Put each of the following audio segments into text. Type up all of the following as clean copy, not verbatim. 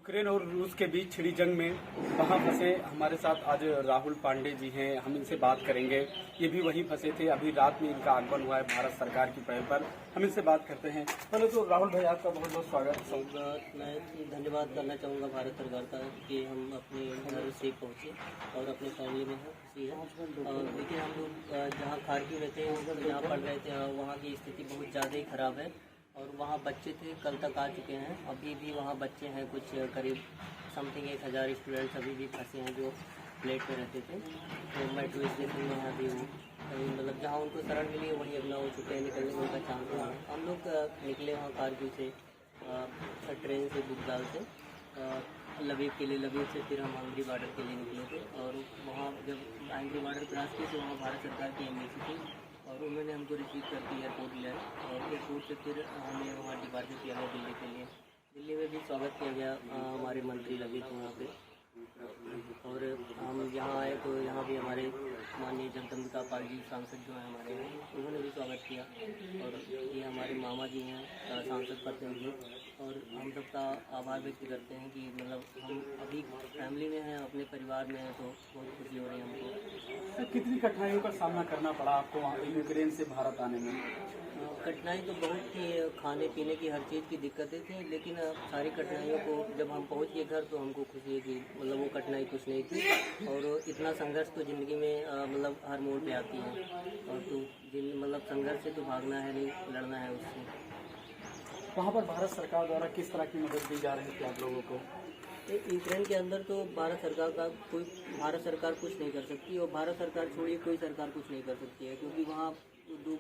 Ukraine और रूस के बीच छिड़ी जंग में वहां फंसे हमारे साथ आज राहुल पांडे जी हैं। हम इनसे बात करेंगे। ये भी वहीं फंसे थे। अभी रात में इनका आगमन हुआ है भारत सरकार की पहल पर। हम इनसे बात करते हैं। पहले तो राहुल भाई आपका बहुत बहुत स्वागत। मैं धन्यवाद करना चाहूँगा भारत सरकार का कि हम अपने घर से पहुँचे और अपने फैमिली में हैं, खुशी है। और देखिए, हम लोग जहाँ खारकी में थे, जहाँ पढ़ रहे थे, वहाँ की स्थिति बहुत ज़्यादा ही ख़राब है। और वहाँ बच्चे थे, कल तक आ चुके हैं। अभी भी वहाँ बच्चे हैं, कुछ करीब समथिंग 1000 स्टूडेंट्स अभी भी फंसे हैं जो प्लेट में रहते थे। तो मेट्रो स्टेशन में अभी वो मतलब जहाँ उनको शरण मिली है वहीं अपना हो चुके हैं, निकलने का उनका चांस है। हम लोग निकले वहाँ कारगिल से ट्रेन से बुगदाल से लबीब के लिए, लबीब से फिर हम आंगरी बॉर्डर के लिए निकले थे। और वहाँ जब आंगरी बॉर्डर क्रॉस किए तो वहाँ भारत सरकार की एम्बेसी थी और उन्होंने हमको रिसीव करके एयरपोर्ट लिया और एयरपोर्ट से फिर हमें वहाँ डिपार्चर किया गया दिल्ली के लिए। दिल्ली में भी स्वागत किया गया हमारे मंत्री लबीब थे वहाँ पे। और हम यहाँ आए तो यहाँ भी हमारे माननीय जगदम्बिका पाल जी सांसद जो हैं हमारे हैं, उन्होंने भी स्वागत किया। और ये हमारे मामा जी हैं सांसद प्रतिनिधि, और हम सबका आभार व्यक्त करते हैं कि मतलब हम अभी फैमिली में हैं, अपने परिवार में हैं, तो बहुत खुशी हो रही है हमको। कितनी कठिनाइयों का सामना करना पड़ा आपको वहाँ यूक्रेन से भारत आने में? कठिनाई तो बहुत थी, खाने पीने की हर चीज़ की दिक्कतें थी, लेकिन सारी कठिनाइयों को जब हम पहुंच गए घर तो हमको खुशी है कि मतलब वो कठिनाई कुछ नहीं थी। और इतना संघर्ष तो ज़िंदगी में मतलब हर मोड़ पे आती है, और तो मतलब संघर्ष से तो भागना है नहीं, लड़ना है उससे। वहाँ पर भारत सरकार द्वारा किस तरह की मदद दी जा रही थी आप लोगों को? यूक्रेन के अंदर तो भारत सरकार कुछ नहीं कर सकती, और भारत सरकार छोड़िए कोई सरकार कुछ नहीं कर सकती है, क्योंकि वहाँ दो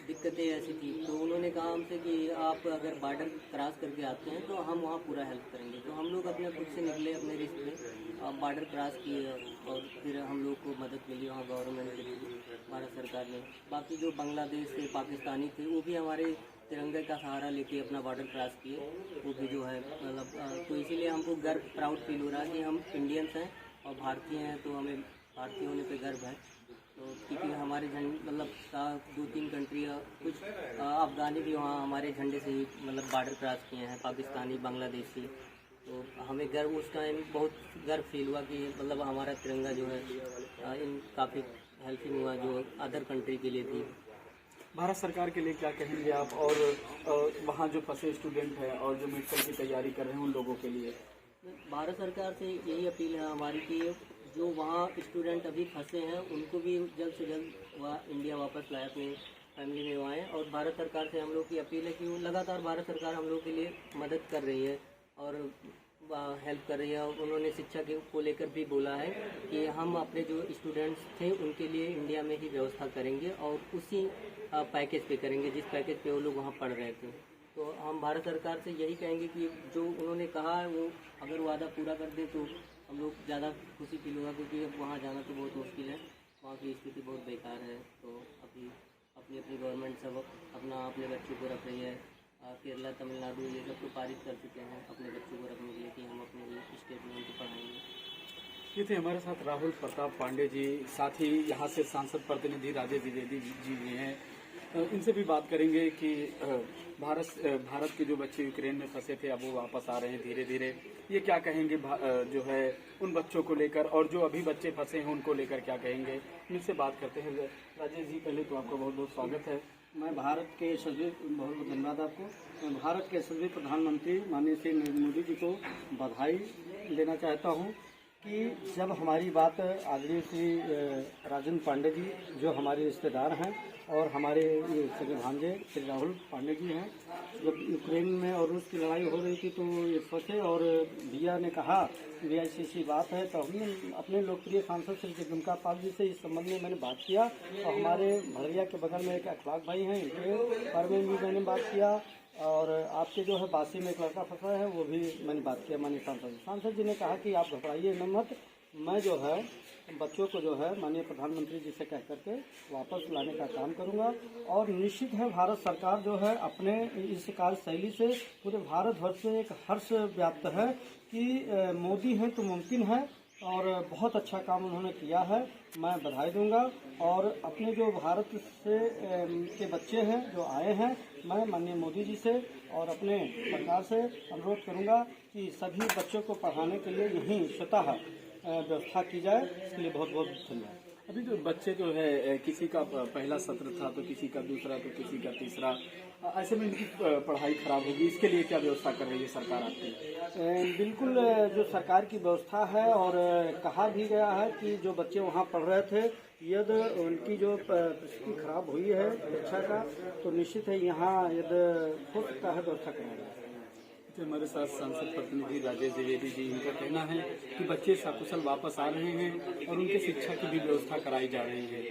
दिक्कतें ऐसी थी। तो उन्होंने कहा हमसे कि आप अगर बॉर्डर क्रॉस करके आते हैं तो हम वहाँ पूरा हेल्प करेंगे। तो हम लोग अपने खुद से निकले, अपने रिस्क में बॉर्डर क्रॉस किए, और फिर हम लोग को मदद मिली वहाँ गवर्नमेंट के लिए, भारत सरकार ने। बाकी जो बांग्लादेश से पाकिस्तानी थे वो भी हमारे तिरंगे का सहारा लेके अपना बॉर्डर क्रॉस किए, वो भी जो है मतलब तो इसीलिए हमको गर्व प्राउड फील हो रहा है कि हम इंडियंस हैं और भारतीय हैं, तो हमें भारतीय होने पे गर्व है। तो क्योंकि हमारे झंडे मतलब 2-3 कंट्री, कुछ अफगानी भी वहाँ हमारे झंडे से ही मतलब बॉर्डर क्रॉस किए हैं, पाकिस्तानी, बांग्लादेशी। तो हमें गर्व उस टाइम बहुत गर्व फील हुआ कि मतलब हमारा तिरंगा जो है इन काफ़ी हेल्पिंग हुआ जो अदर कंट्री के लिए भी। भारत सरकार के लिए क्या कहेंगे आप, और वहाँ जो फंसे स्टूडेंट हैं और जो मेडिकल की तैयारी कर रहे हैं उन लोगों के लिए? भारत सरकार से यही अपील है हमारी कि जो वहाँ स्टूडेंट अभी फंसे हैं उनको भी जल्द से जल्द वहाँ इंडिया वापस लाए, अपनी फैमिली में आएँ। और भारत सरकार से हम लोग की अपील है कि वो लगातार भारत सरकार हम लोग के लिए मदद कर रही है और हेल्प कर रही है। और उन्होंने शिक्षा के को लेकर भी बोला है कि हम अपने जो स्टूडेंट्स थे उनके लिए इंडिया में ही व्यवस्था करेंगे और उसी पैकेज पे करेंगे जिस पैकेज पे वो लोग वहाँ पढ़ रहे थे। तो हम भारत सरकार से यही कहेंगे कि जो उन्होंने कहा है वो अगर वादा पूरा कर दें तो हम लोग ज़्यादा खुशी फील होगा, क्योंकि अब वहाँ जाना तो बहुत मुश्किल है, वहाँ की स्थिति बहुत बेकार है। तो अभी अपनी अपनी गवर्नमेंट सब अपने बच्चों को रख रही है। केरला, तमिलनाडु ये सब तो पारित कर चुके हैं अपने बच्चों को रखने के लिए कि हम अपने स्टेट में उनको पढ़ाएंगे। ये थे हमारे साथ राहुल प्रताप पांडे जी, साथ ही यहाँ से सांसद प्रतिनिधि राजेश द्विवेदी जी भी हैं। इनसे भी बात करेंगे कि भारत के जो बच्चे यूक्रेन में फंसे थे अब वो वापस आ रहे हैं धीरे धीरे। ये क्या कहेंगे जो है उन बच्चों को लेकर, और जो अभी बच्चे फंसे हैं उनको लेकर क्या कहेंगे, इनसे बात करते हैं। राजेश जी, पहले तो आपका बहुत बहुत स्वागत है। मैं भारत के सभी बहुत बहुत धन्यवाद आपको। मैं भारत के सभी प्रधानमंत्री माननीय श्री नरेंद्र मोदी जी को बधाई देना चाहता हूं कि जब हमारी बात आदरणीय श्री राजेंद्र पांडे जी जो हमारे रिश्तेदार हैं और हमारे सगे भांजे श्री राहुल पांडे जी हैं, जब यूक्रेन में और रूस की लड़ाई हो रही थी तो ये फंसे और भैया ने कहा कि ऐसी बात है, तो हमने अपने लोकप्रिय सांसद श्री जगदम्बिका पाल जी से इस संबंध में मैंने बात किया। और हमारे भड़िया के बगल में एक अखलाक भाई हैं, इनके बारे में भी मैंने बात किया। और आपके जो है बासी में एक लड़का फंसा है वो भी मैंने बात किया माननीय सांसद जी ने कहा कि आप घबराइए न मत, मैं जो है बच्चों को जो है माननीय प्रधानमंत्री जी से कह करके वापस लाने का काम करूंगा। और निश्चित है भारत सरकार जो है अपने इस कार्यशैली से पूरे भारत भर से एक हर्ष व्याप्त है कि मोदी हैं तो मुमकिन है, और बहुत अच्छा काम उन्होंने किया है, मैं बधाई दूंगा। और अपने जो भारत से के बच्चे हैं जो आए हैं, मैं माननीय मोदी जी से और अपने सरकार से अनुरोध करूंगा कि सभी बच्चों को पढ़ाने के लिए यहीं स्वतः व्यवस्था की जाए। इसके लिए बहुत बहुत धन्यवाद। अभी जो बच्चे जो है किसी का पहला सत्र था तो किसी का दूसरा तो किसी का तीसरा, ऐसे में इनकी पढ़ाई खराब होगी, इसके लिए क्या व्यवस्था कर रही है सरकार आपकी? बिल्कुल, जो सरकार की व्यवस्था है और कहा भी गया है कि जो बच्चे वहाँ पढ़ रहे थे यदि उनकी जो परिस्थिति खराब हुई है परीक्षा का, तो निश्चित है यहाँ यदि हो सकता है व्यवस्था कराया जाए। हमारे साथ सांसद प्रतिनिधि राजेश द्विवेदी जी, इनका कहना है कि बच्चे सकुशल वापस आ रहे हैं और उनके शिक्षा की भी व्यवस्था कराई जा रही है।